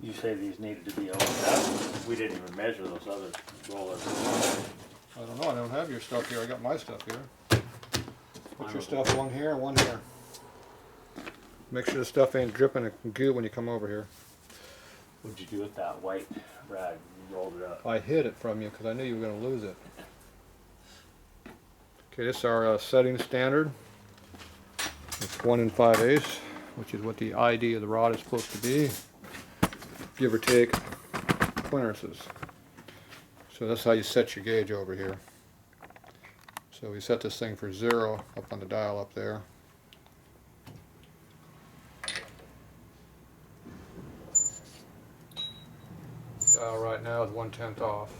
You say these needed to be opened up. We didn't even measure those other rollers. I don't know, I don't have your stuff here, I got my stuff here. Put your stuff one here and one here. Make sure the stuff ain't dripping in goo when you come over here. What'd you do with that white rag? You rolled it up. I hid it from you because I knew you were going to lose it. Okay, this is our setting standard. It's 1 5/8, which is what the ID of the rod is supposed to be. Give or take clearances. So that's how you set your gauge over here. So we set this thing for 0 up on the dial up there. Dial right now is 1/10 off.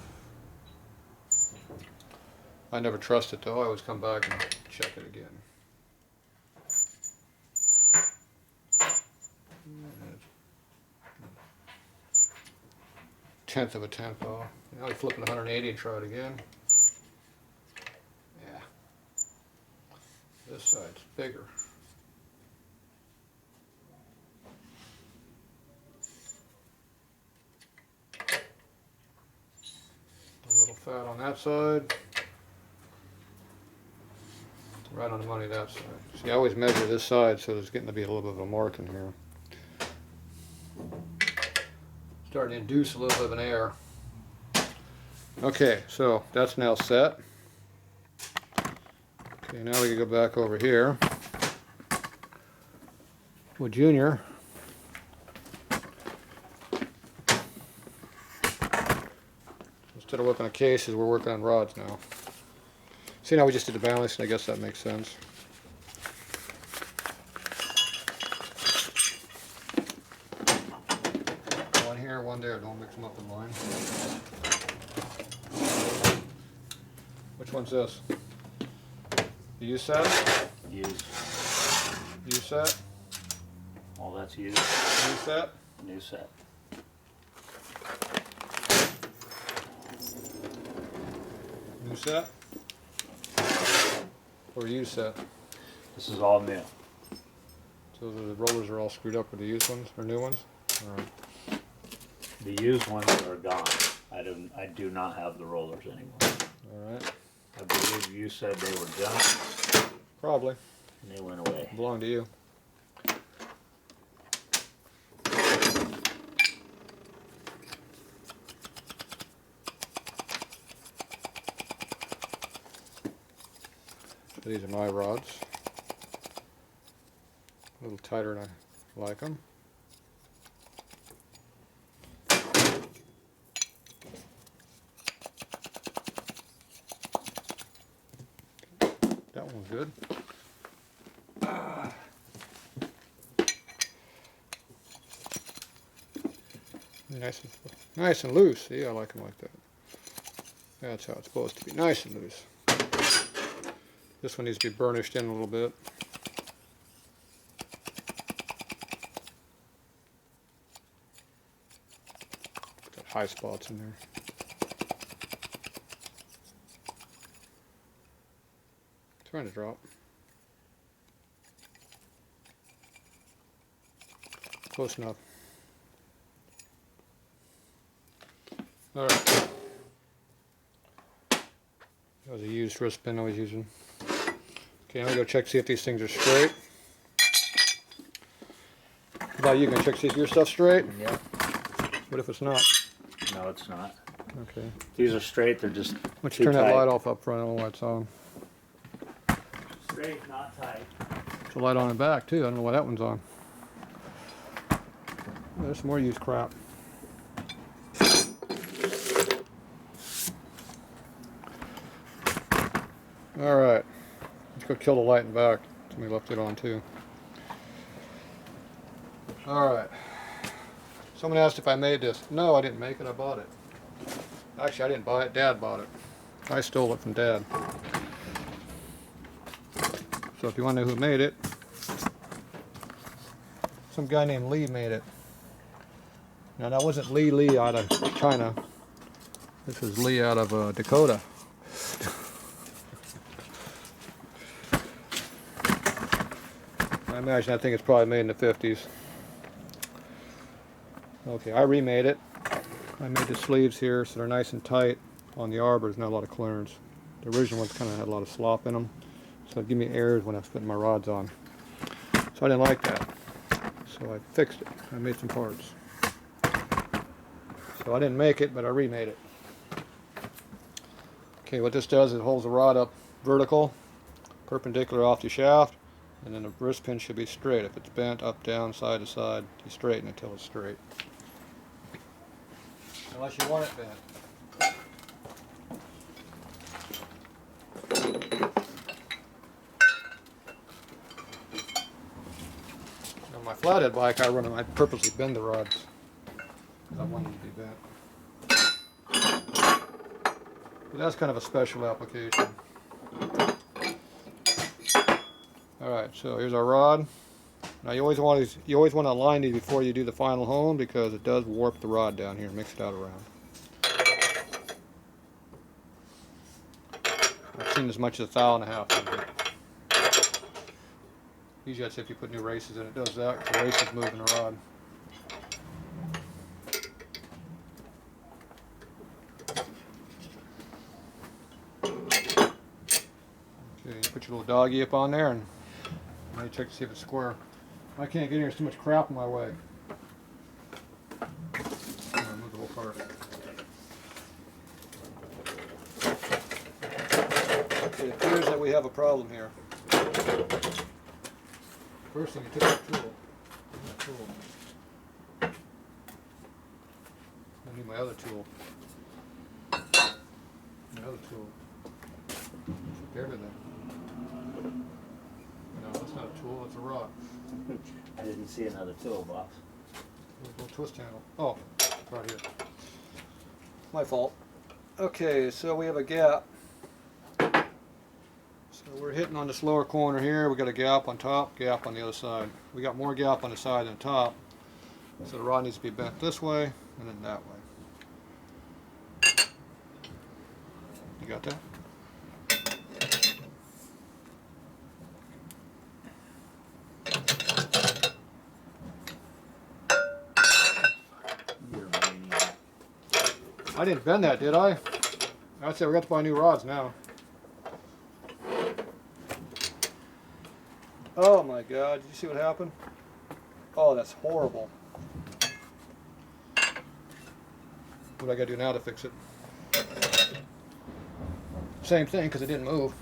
I never trust it though, I always come back and check it again. Tenth of a tenth off. Now we flip it 180 and try it again. Yeah. This side's bigger. A little fat on that side. Right on the money that side. See, I always measure this side, so there's getting to be a little bit of a mark in here. Starting to induce a little bit of an error. Okay, so that's now set. Okay, now we can go back over here with Junior. Instead of working on cases, we're working on rods now. See, now we just did the balancing, I guess that makes sense. One here, one there, don't mix them up in line. Which one's this? The U set? Used. U set? All that's used. New set? New set. New set? Or U set? This is all new. So the rollers are all screwed up with the used ones, or new ones? Alright. The used ones are gone. I do not have the rollers anymore. Alright. I believe you said they were junk. Probably. And they went away. Belong to you. So these are my rods. A little tighter than I like them. That one's good. Nice and loose. See, I like them like that. That's how it's supposed to be. Nice and loose. This one needs to be burnished in a little bit. Got high spots in there. Trying to drop. Close enough. Alright. That was a used wrist pin I was using. Okay, now we go check see if these things are straight. How about you? Gonna check see if your stuff's straight? Yep. What if it's not? No, it's not. Okay. These are straight. They're just Why don't too you turn tight. that light off up front? I don't know why it's on. Straight, not tight. There's a light on the back too. I don't know why that one's on. Oh, there's some more used crap. Alright. Let's go kill the light in the back. Somebody left it on too. Alright. Someone asked if I made this. No, I didn't make it. I bought it. Actually, I didn't buy it. Dad bought it. I stole it from Dad. So if you want to know who made it, some guy named Lee made it. Now that wasn't Lee out of China. This was Lee out of Dakota. I imagine that thing is probably made in the 50s. Okay, I remade it. I made the sleeves here so they're nice and tight. On the arbor, there's not a lot of clearance. The original ones kind of had a lot of slop in them, so it'd give me errors when I was putting my rods on. So I didn't like that. So I fixed it. I made some parts. So I didn't make it, but I remade it. Okay, what this does is it holds the rod up vertical, perpendicular off the shaft, and then the wrist pin should be straight. If it's bent up, down, side to side, you straighten it until it's straight. Unless you want it bent. On my flathead bike, I purposely bend the rods. I want them to be bent. But that's kind of a special application. Alright, so here's our rod. Now you always want to align these before you do the final hone because it does warp the rod down here and mix it out around. I've seen as much as 1.5 thou. Usually that's if you put new races in, it does that. The race is moving the rod. Okay, you put your little doggy up on there and now you check to see if it's square. I can't get in here, there's too much crap in my way. I'm gonna move the whole part. Okay, it appears that we have a problem here. First thing, you took that tool. I need my other tool. Everything. No, that's not a tool, it's a rod. I didn't see another toolbox. Little twist handle. Oh, right here. My fault. Okay, so we have a gap. So we're hitting on this lower corner here. We got a gap on top, gap on the other side. We got more gap on the side than top. So the rod needs to be bent this way and then that way. You got that? You're a maniac. I didn't bend that, did I? I'd say we got to buy new rods now. Oh my God, did you see what happened? Oh, that's horrible. What do I gotta do now to fix it? Same thing, because it didn't move.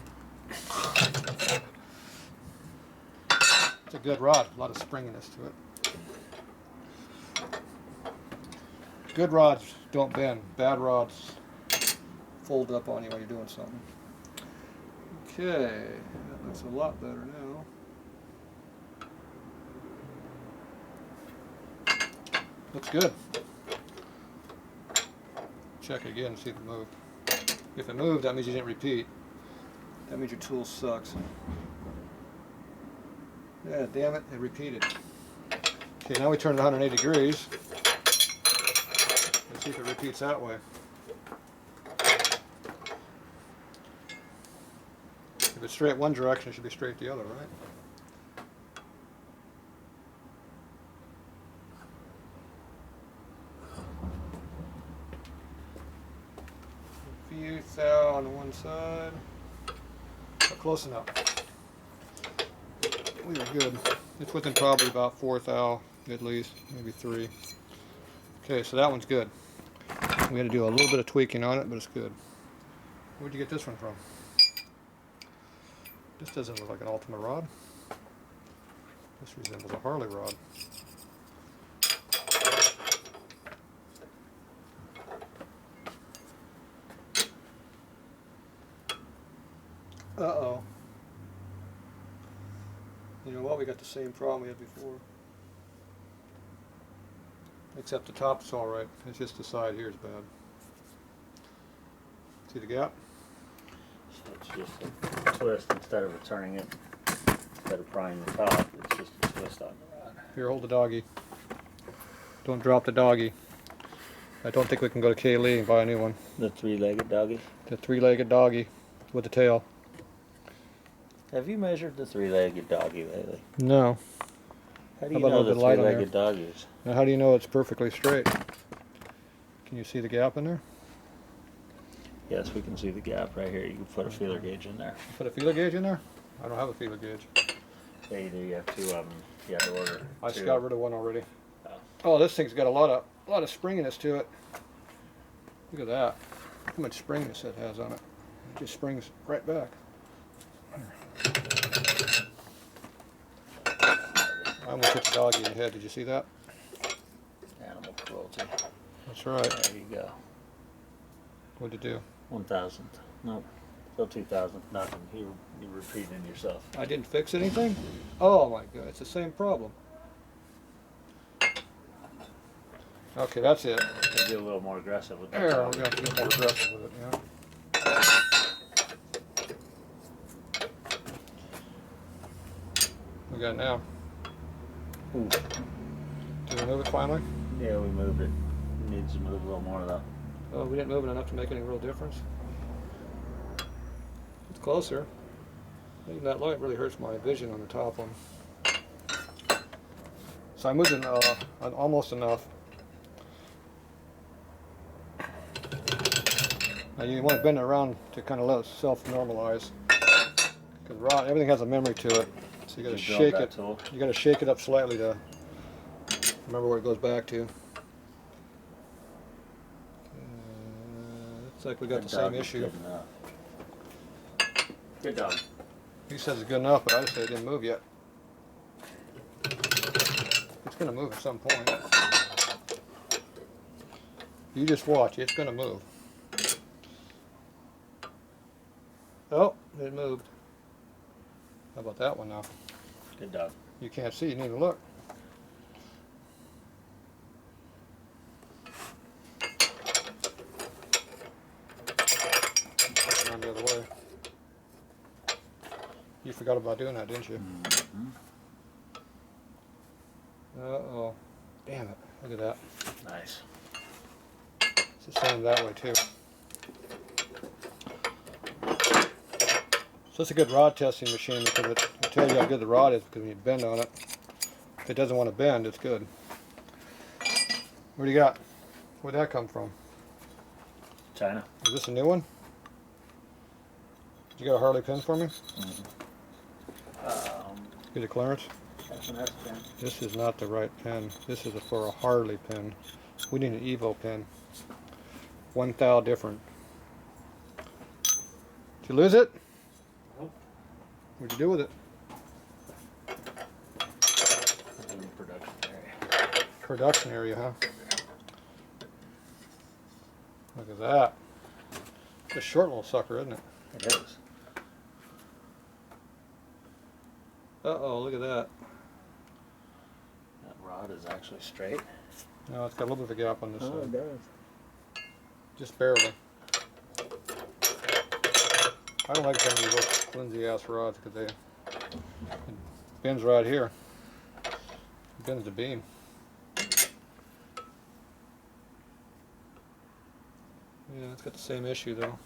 It's a good rod, a lot of springiness to it. Good rods don't bend. Bad rods fold up on you when you're doing something. Okay, that looks a lot better now. Looks good. Check it again and see if it moved. If it moved, that means you didn't repeat. That means your tool sucks. Yeah, damn it, it repeated. Okay, now we turn it 180 degrees. Let's see if it repeats that way. If it's straight one direction, it should be straight the other, right? Few thou on one side. Oh, close enough. We are good. It's within probably about 4 thou at least, maybe 3. Okay, so that one's good. We had to do a little bit of tweaking on it, but it's good. Where'd you get this one from? This doesn't look like an Ultima rod. This resembles a Harley rod. Uh-oh. You know what? We got the same problem we had before. Except the top's alright. It's just the side here is bad. See the gap? So it's just a twist instead of returning it. Instead of prying the top, it's just a twist on the rod. Here, hold the doggy. Don't drop the doggy. I don't think we can go to K-Lee and buy a new one. The three-legged doggy? The three-legged doggy with the tail. Have you measured the three-legged doggy lately? No. How do How you about a know little the bit of light on there? three-legged dog is? Now how do you know it's perfectly straight? Can you see the gap in there? Yes, we can see the gap right here. You can put a feeler gauge in there. Put a feeler gauge in there? I don't have a feeler gauge. Yeah, you do. You have two of them. You have to order I just two. got rid of one already. Oh. Oh, this thing's got a lot of springiness to it. Look at that. How much springiness it has on it. It just springs right back. I almost hit the doggy in the head. Did you see that? Animal cruelty. That's right. There you go. What'd you do? 1,000. Nope. Still 2,000. Nothing. You're repeating yourself. I didn't fix anything? Oh my god, it's the same problem. Okay, that's it. Gotta be a little more aggressive with that. Here, I'm dog. gonna have to get more aggressive with it, yeah. We got it now. Ooh. Did we move it finally? Yeah, we moved it. It needs to move a little more though. Oh, we didn't move it enough to make any real difference. It's closer. Even that light really hurts my vision on the top one. So I moved it almost enough. Now you want to bend it around to kind of let it self-normalize. Because everything has a memory to it. So you got to shake it. Tool. You got to shake it up slightly to remember where it goes back to. Looks like we got the same issue. Good enough. Good dog. He says it's good enough, but I just say it didn't move yet. It's going to move at some point. You just watch, it's going to move. Oh, it moved. How about that one now? Good dog. You can't see, you need to look. Around the other way. You forgot about doing that, didn't you? Mm-hmm. Uh-oh. Damn it. Look at that. Nice. It's the same that way, too. So it's a good rod testing machine because it'll tell you how good the rod is because when you bend on it. If it doesn't want to bend, it's good. What do you got? Where'd that come from? China. Is this a new one? You got a Harley pin for me? Mm-hmm. Get a clearance? S&S pin. This is not the right pin. This is for a Harley pin. We need an Evo pin. One thou different. Did you lose it? Nope. What'd you do with it? In the production area. Production area, huh? Look at that. It's a short little sucker, isn't it? It is. Uh-oh, look at that. That rod is actually straight. No, it's got a little bit of a gap on this Oh, it side. does. Just barely. I don't like some of these flimsy ass rods because it bends right here. It bends the beam. Yeah, it's got the same issue though.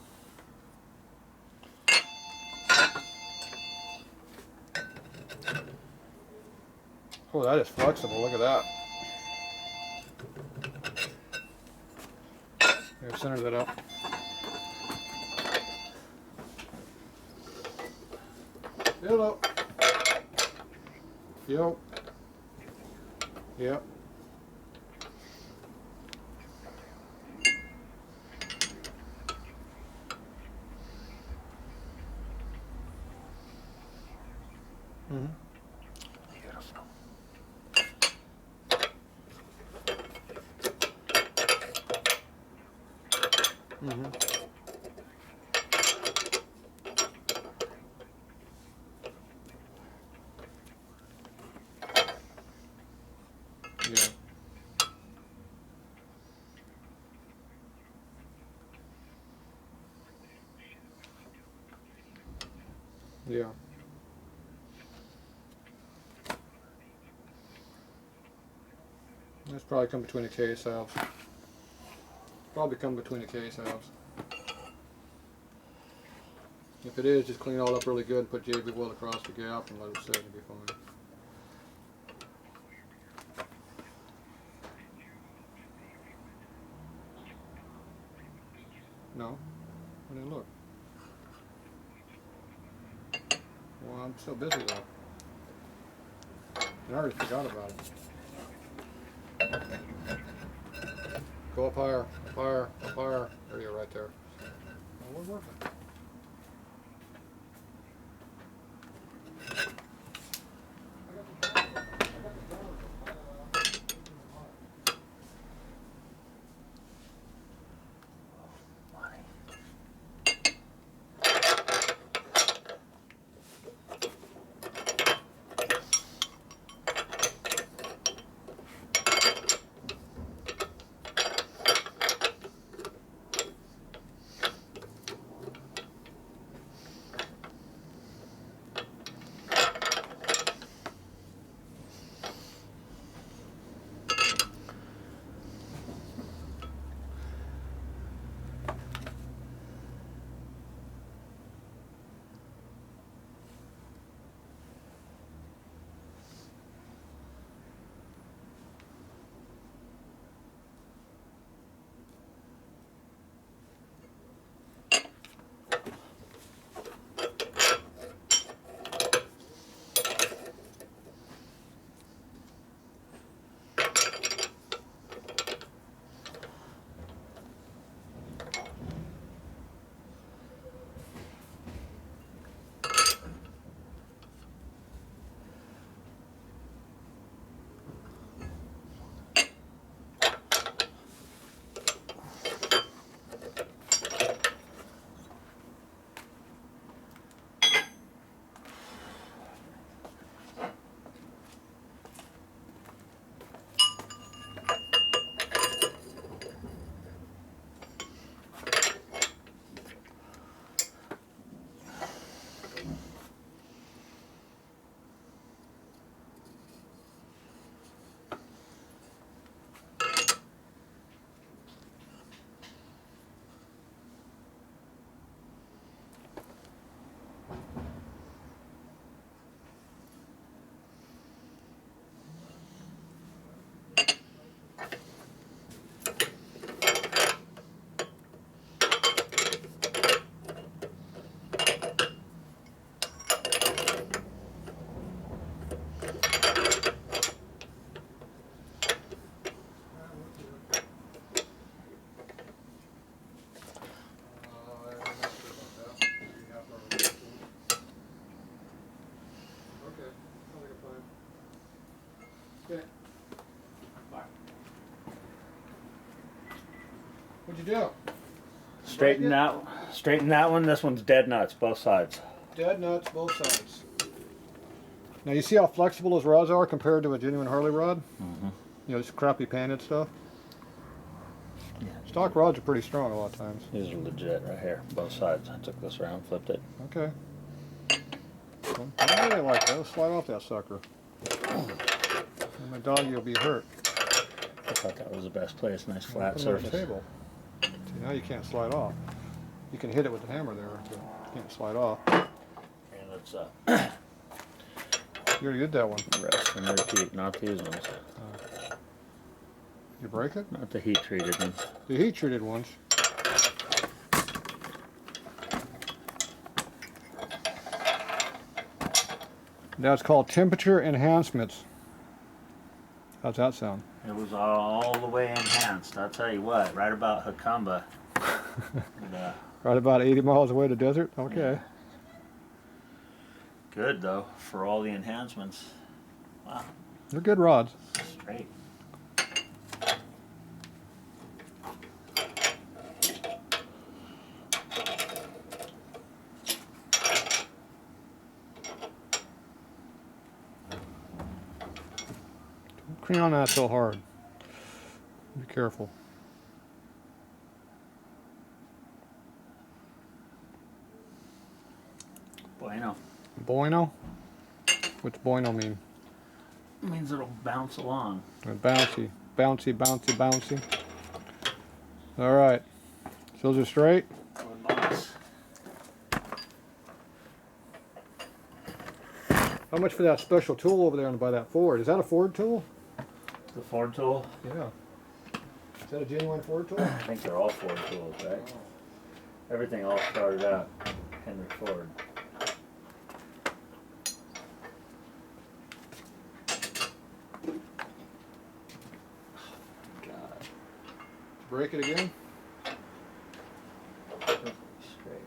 Oh, that is flexible. Look at that. Here, center that up. Hello. Yo. Yep. Mm-hmm. Beautiful. Mm-hmm. Yeah. Yeah. That's probably come between the case halves. Probably come between the case halves. If it is, just clean it all up really good, put JB Weld across the gap and let it sit and be fine. No. I didn't look. Well, I'm so busy though. I already forgot about it. Go up higher, up higher, up higher. There you are, right there. Oh, we're working. What'd you do? Straighten that one. This one's dead nuts, both sides. Dead nuts, both sides. Now you see how flexible those rods are compared to a genuine Harley rod? Mm-hmm. You know, this crappy painted stuff. Yeah. Stock rods are pretty strong a lot of times. These are legit right here, both sides. I took this around, flipped it. Okay. Well, I really like that. Let's slide off that sucker. And my doggy will be hurt. I thought that was the best place. Nice flat Put it on the surface. table. See, now you can't slide off. You can hit it with the hammer there, but you can't slide off. And it's You already did that one. rest and repeat, not these ones. Did you break it? Not the heat treated ones. The heat treated ones. That's called temperature enhancements. How's that sound? It was all the way enhanced. I'll tell you what, right about Hakamba. And, Right about 80 miles away to desert? Okay. good though, for all the enhancements. Wow, They're good rods. straight. Don't clean on that so hard. Be careful. Bueno. Bueno? What's bueno mean? It means it'll bounce along. Bouncy. Bouncy, bouncy, bouncy. Alright. So those are straight? Good boss. How much for that special tool over there by that Ford? Is that a Ford tool? The Ford tool? Yeah. Is that a genuine Ford tool? I think they're all Ford tools, right? Everything all started out Henry Ford. God. Break it again? Straight.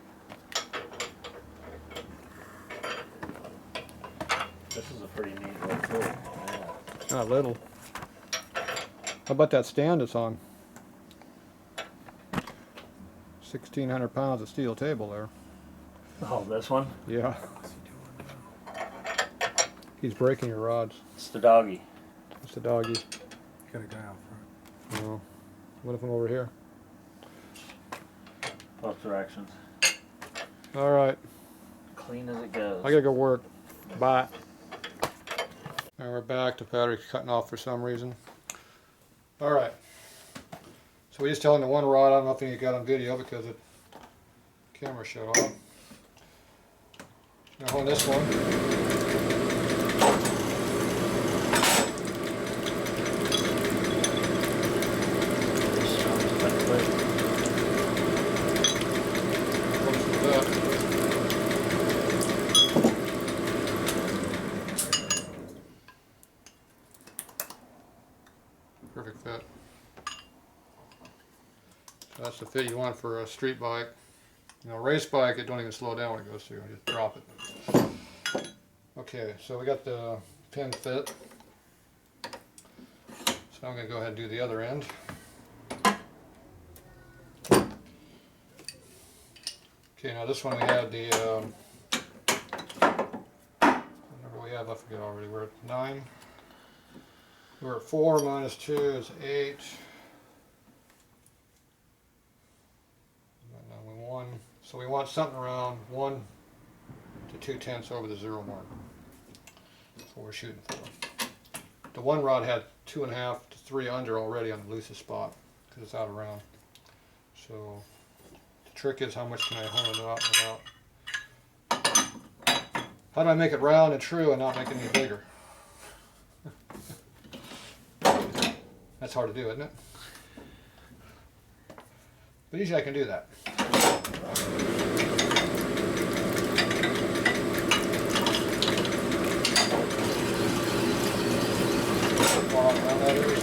This is a pretty neat little tool. Yeah. Not little. How about that stand it's on? 1,600 pounds of steel table there. Oh, this one? Yeah. He's breaking your rods. It's the doggy. It's the doggy. You got a guy out front. No. What if I'm over here? Both directions. All right. Clean as it goes. I gotta go work. Bye. And we're back. The battery's cutting off for some reason. All right. So we just telling the one rod. I don't know if you got on video because the camera shut off. Now on this one. Perfect fit. So that's the fit you want for a street bike. You know, race bike, it don't even slow down when it goes through. You just drop it. Okay, so we got the pin fit. So I'm going to go ahead and do the other end. Okay, now this one we had the, whatever we have, I forget already, we're at 9. We're at 4 minus 2 is 8. And then we 1. So we want something around 1 to 2/10 over the 0 mark. That's what we're shooting for. The one rod had 2.5 to 3 under already on the loosest spot because it's out of round. So the trick is how much can I hone it out without. How do I make it round and true and not make it any bigger? That's hard to do, isn't it? But usually I can do that. Around that area.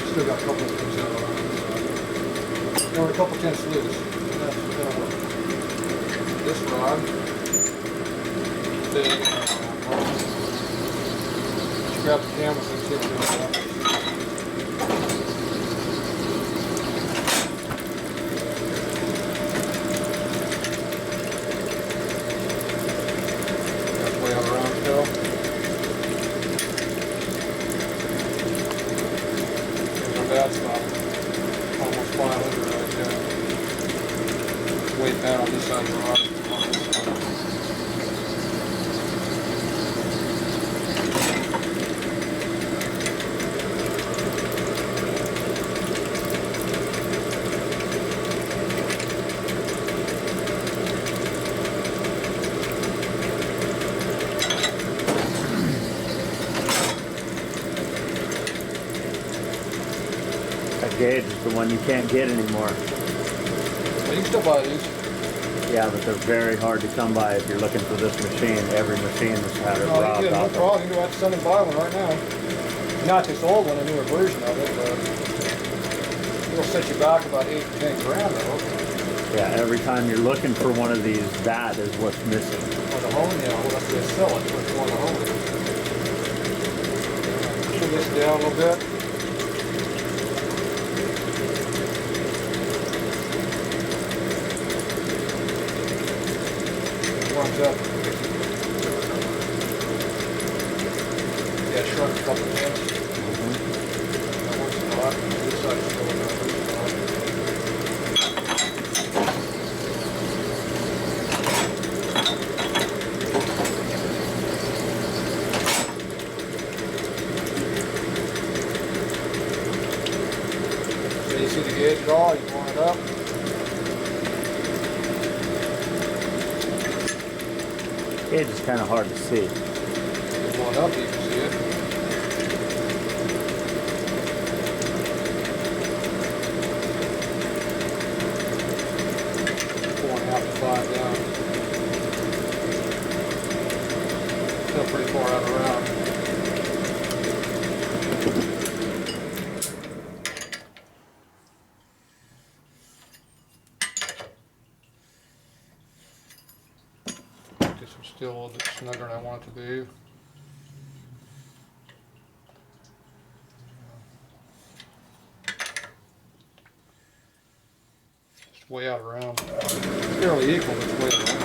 Still got a couple of things out around this side. There were a couple tenths loose. That'll work. This rod, big. Let's grab the camera so you can see what's going on. Way out around still. gauge is the one you can't get anymore. Well, you can still buy these. Yeah, but they're very hard to come by if you're looking for this machine. Every machine has had it No, robbed you can, no off. problem. You can go out to Sun and buy one right now. Not this old one, a newer version of it, but it'll set you back about 8 to 10 grand though. Yeah, every time you're looking for one of these, that is what's missing. Or the home, yeah, well, that's what they sell it, but for the home. Pull this down a little bit. Warms up. Yeah, shrunk a couple of inches. That works a lot. This side's still in there. You see the gauge at all? You want it up? Gauge is kind of hard to see. You want it up, you can see it. Four and a half to 5 down. Still pretty far out around. This is still a little bit snugger than I want it to be. It's way out around. It's fairly equal, but it's way around.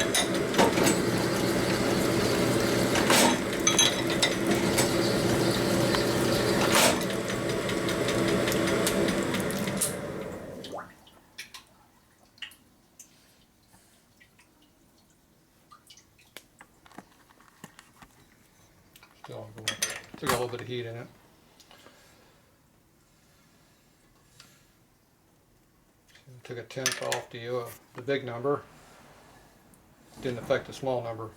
Still got a little bit of heat in it. Took a tenth off the big number. Didn't affect the small number.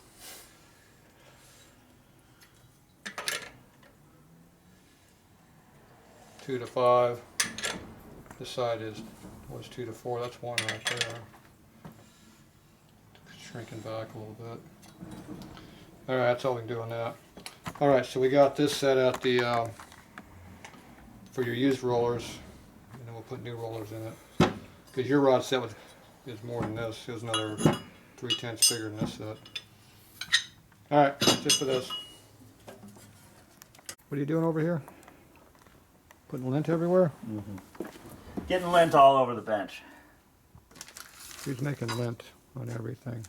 Two to 5. This side was 2 to 4. That's 1 right there. Shrinking back a little bit. All right, that's all we can do on that. All right, so we got this set at the for your used rollers, and then we'll put new rollers in it. Because your rod set is more than this. It was another 3/10 bigger than this set. All right, just for this. What are you doing over here? Putting lint everywhere? Mm-hmm. Getting lint all over the bench. Who's making lint on everything?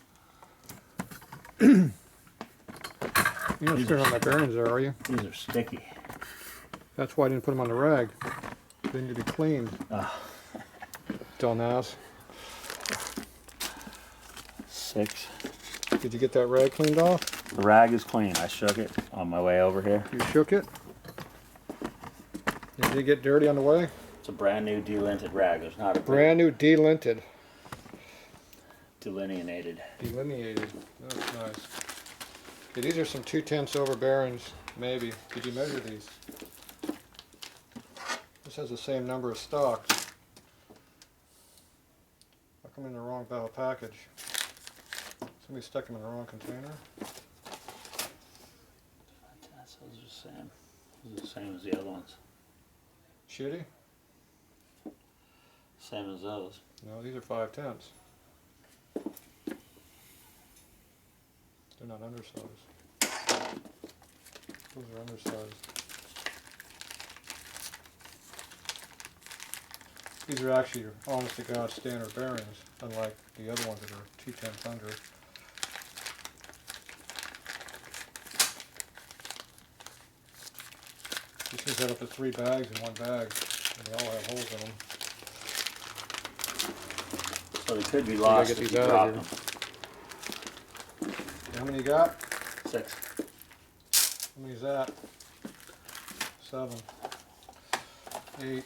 You're not screwing on my bearings there, are you? These are sticky. That's why I didn't put them on the rag. They need to be cleaned. Dumbass. 6. Did you get that rag cleaned off? The rag is clean. I shook it on my way over here. You shook it? Did it get dirty on the way? It's a brand new delinted rag. There's not a Brand new delinted. delineated. Delineated. That's nice. Okay, these are some 2/10 over bearings, maybe. Did you measure these? This has the same number of stocks. How come in the wrong package? Somebody stuck them in the wrong container? Those are the same. Those are the same as the other ones. Shitty? Same as those. No, these are 5/10. They're not undersized. Those are undersized. These are actually your honest to God standard bearings, unlike the other ones that are 2/10 under. You should set up to 3 bags in one bag, and they all have holes in them. So they could be So you gotta lost get if these you out drop of them. How many you got? 6. How many is that? 7. 8.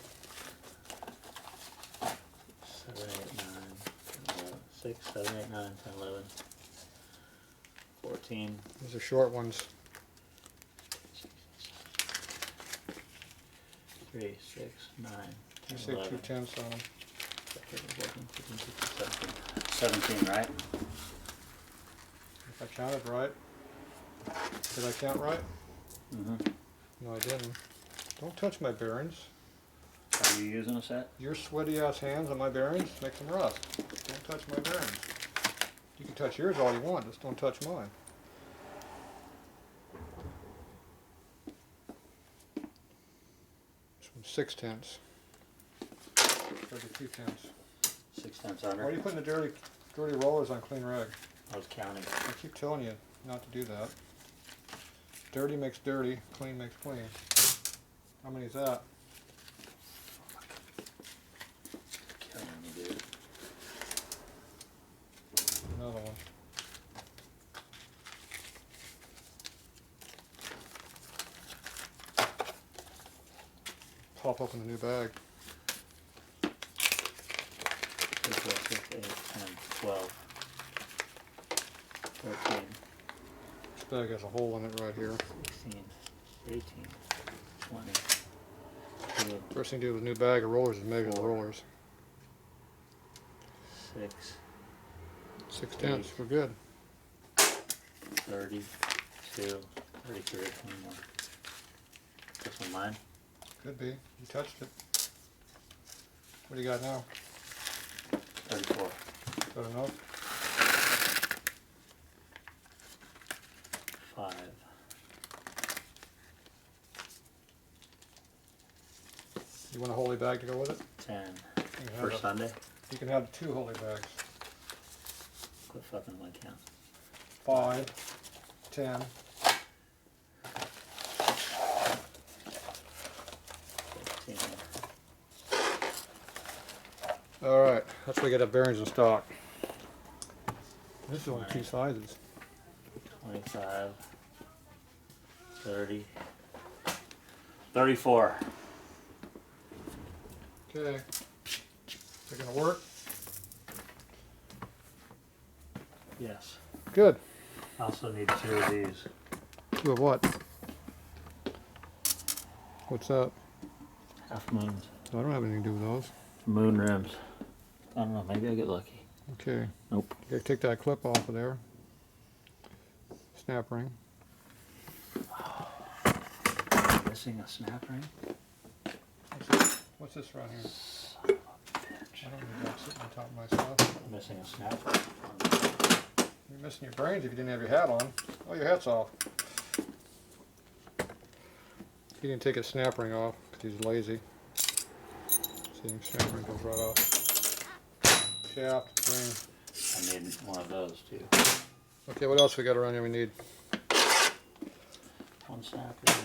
7, 8, 9, 10, 11. 6, 7, 8, 9, 10, 11. 14. These are short ones. 3, 6, 9, You say 11. 2/10 on them. 17, right? If I counted right. Did I count right? Mm-hmm. No, I didn't. Don't touch my bearings. Are you using a set? Your sweaty ass hands on my bearings makes them rust. Don't touch my bearings. You can touch yours all you want, just don't touch mine. This one's 6/10. 32/10. 6/10 Why under. are you putting the dirty rollers on clean rag? I was counting. I keep telling you not to do that. Dirty makes dirty, clean makes clean. How many is that? Killing me, dude. Another one. Pop open a new bag. 6, 8, 10, 12, 13, This bag has a hole in it right here. 16, 18, 20, First thing you do with a new bag of rollers is measure the rollers. 6, 6/10, we're good. 32, 33, 21. This one mine? Could be. You touched it. What do you got now? 34. Good enough? 5. You want a holy bag to go with it? 10. You can For have, Sunday? you can have 2 holy bags. Quit fucking my count. 5, 10. 15. Alright, that's why we got bearings in stock. This is only 2 sizes. 25. 30. 34. Okay. Is it gonna work? Yes. Good. I also need 2 of these. 2 of what? What's that? Half moons. I don't have anything to do with those. Moon rims. I don't know, maybe I get lucky. Okay. Nope. You gotta take that clip off of there. Snap ring. Missing a snap ring? What's this right here? Son of a bitch. I don't need that sitting on top of my stuff. Missing a snap ring. You're missing your brains if you didn't have your hat on. Oh, your hat's off. He didn't take his snap ring off because he's lazy. See, snap ring goes right off. Shaft, ring. I need one of those too. Okay, what else we got around here we need? One snap ring.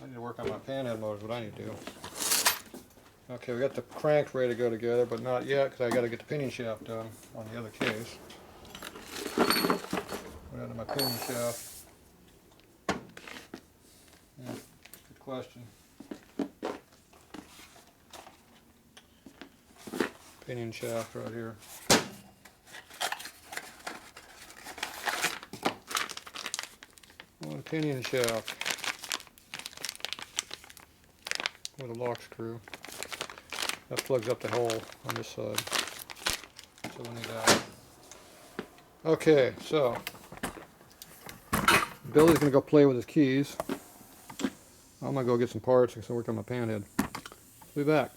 I need to work on my panhead motor is what I need to do. Okay, we got the cranks ready to go together, but not yet because I got to get the pinion shaft done on the other case. Go down to my pinion shaft. Yeah, good question. Pinion shaft right here. One pinion shaft with a lock screw. That plugs up the hole on this side. So we need that. Okay, so Billy's gonna go play with his keys. I'm gonna go get some parts and work on my panhead. Be back.